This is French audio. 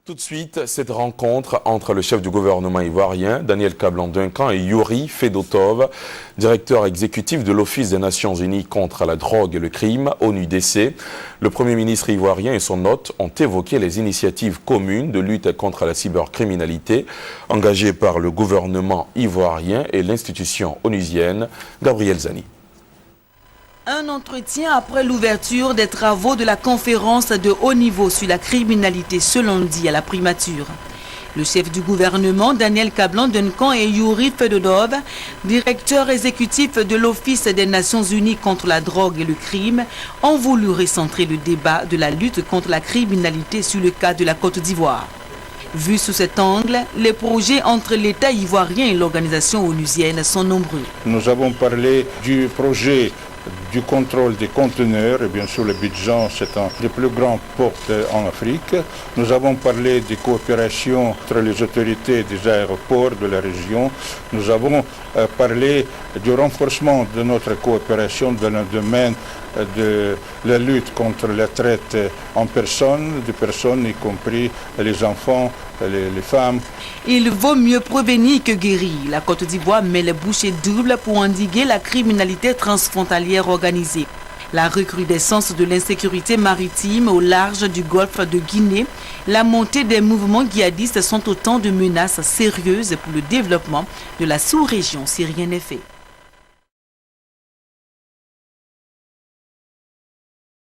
Tout de suite, cette rencontre entre le chef du gouvernement ivoirien, Daniel Kablan-Duncan, et Yuri Fedotov, directeur exécutif de l'Office des Nations Unies contre la drogue et le crime, ONUDC. Le Premier ministre ivoirien et son hôte ont évoqué les initiatives communes de lutte contre la cybercriminalité engagées par le gouvernement ivoirien et l'institution onusienne. Gabriel Zani. Un entretien après l'ouverture des travaux de la conférence de haut niveau sur la criminalité ce lundi à la primature. Le chef du gouvernement, Daniel Kablan-Duncan, et Yuri Fedotov, directeur exécutif de l'Office des Nations Unies contre la drogue et le crime, ont voulu recentrer le débat de la lutte contre la criminalité sur le cas de la Côte d'Ivoire. Vu sous cet angle, les projets entre l'État ivoirien et l'organisation onusienne sont nombreux. Nous avons parlé du projet du contrôle des conteneurs, et bien sûr l'Abidjan, c'est un des plus grands ports en Afrique. Nous avons parlé des coopérations entre les autorités des aéroports de la région. Nous avons parlé du renforcement de notre coopération dans le domaine de la lutte contre la traite en personne, de personnes, y compris les enfants, les femmes. Il vaut mieux prévenir que guérir. La Côte d'Ivoire met les bouchées doubles pour endiguer la criminalité transfrontalière organisée. La recrudescence de l'insécurité maritime au large du golfe de Guinée, la montée des mouvements djihadistes sont autant de menaces sérieuses pour le développement de la sous-région si rien n'est fait.